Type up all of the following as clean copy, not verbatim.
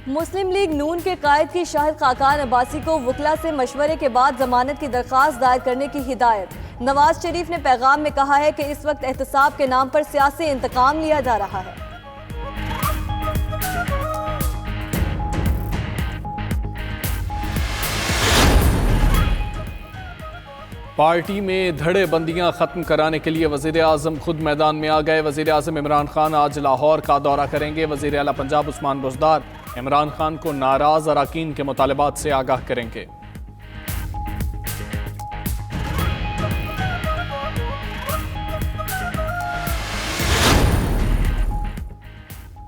मुस्लिम league नून के कायद की शाहिद खाकान अब्बासी को वकला से मशवरे के बाद जमानत की दरख्वास्त दायर करने की हिदायत। नवाज शरीफ ने पैगाम में कहा है कि इस वक्त एहतसाब के नाम पर सियासी इंतकाम लिया जा रहा है। पार्टी में धड़े बंदियां खत्म कराने के लिए वजीर आजम खुद मैदान में आ गए। वजीर आजम इमरान खान आज लाहौर का दौरा करेंगे। वजीर आला पंजाब उस्मान बुज़दार इमरान खान को नाराज अरकान के मुतालबात से आगाह करेंगे।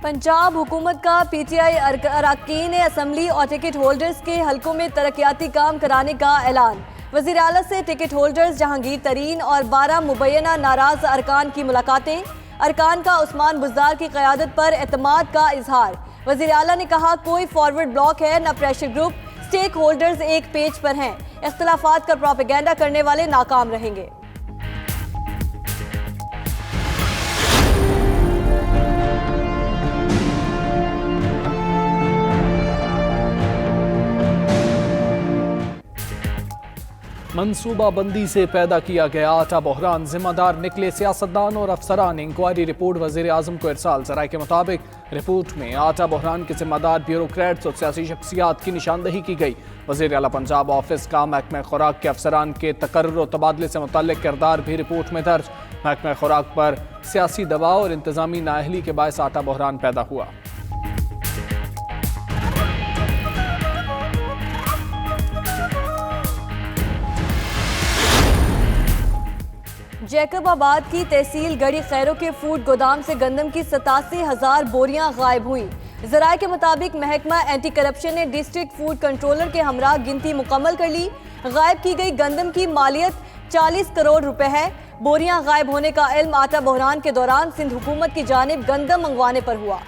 पंजाब हुकूमत का पीटीआई अरकान असम्बली और टिकट होल्डर्स के हलकों में तरक्याती काम कराने का ऐलान। वज़ीर आला से टिकट होल्डर्स जहांगीर तरीन और 12 मुबैना नाराज अरकान की मुलाकातें। अरकान का उस्मान बुज़दार की क़यादत पर एतमाद का इजहार। वज़ीर आला ने कहा, कोई फॉरवर्ड ब्लॉक है न प्रेशर ग्रुप, स्टेक होल्डर्स एक पेज पर हैं, इख्तिलाफात का प्रोपेगेंडा करने वाले नाकाम रहेंगे। मनसूबाबंदी से पैदा किया गया आटा बहरान, जिम्मेदार निकले सियासतदान और अफसरान। इंक्वायरी रिपोर्ट वजीर आजम को इरसाल। जराये के मुताबिक रिपोर्ट में आटा बहरान के जिम्मेदार ब्यूरोक्रेट्स और सियासी शख्सियात की निशानदही की गई। वजीर आला पंजाब ऑफिस का महकमा खुराक के अफसरान के तकर्रुर और तबादले से मुतल्लिक किरदार भी रिपोर्ट में दर्ज। महकमा खुराक पर सियासी दबाव और इंतजामी नाअहली के बायस आटा बहरान पैदा हुआ। जैकबाबाद की तहसील गढ़ी खैरों के फूड गोदाम से गंदम की 87,000 बोरियां गायब हुई। जराये के मुताबिक महकमा एंटी करप्शन ने डिस्ट्रिक्ट फूड कंट्रोलर के हमरा गिनती मुकम्मल कर ली। गायब की गई गंदम की मालियत 40 करोड़ रुपए है। बोरियां गायब होने का इल्म आटा बहरान के दौरान सिंध हुकूमत की जानिब गंदम मंगवाने पर हुआ।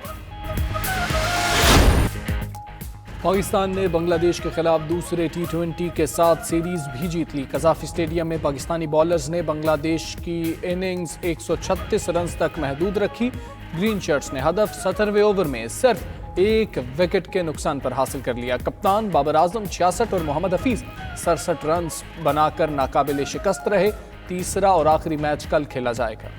पाकिस्तान ने बांग्लादेश के खिलाफ दूसरे T20 के साथ सीरीज भी जीत ली। कज़ाफी स्टेडियम में पाकिस्तानी बॉलर्स ने बांग्लादेश की इनिंग्स 136 रन तक महदूद रखी। ग्रीन शर्ट्स ने हदफ 17वें ओवर में सिर्फ 1 विकेट के नुकसान पर हासिल कर लिया। कप्तान बाबर आजम 66 और मोहम्मद हफीज 67 रन बनाकर नाकाबिले शिकस्त रहे। तीसरा और आखिरी मैच कल खेला जाएगा।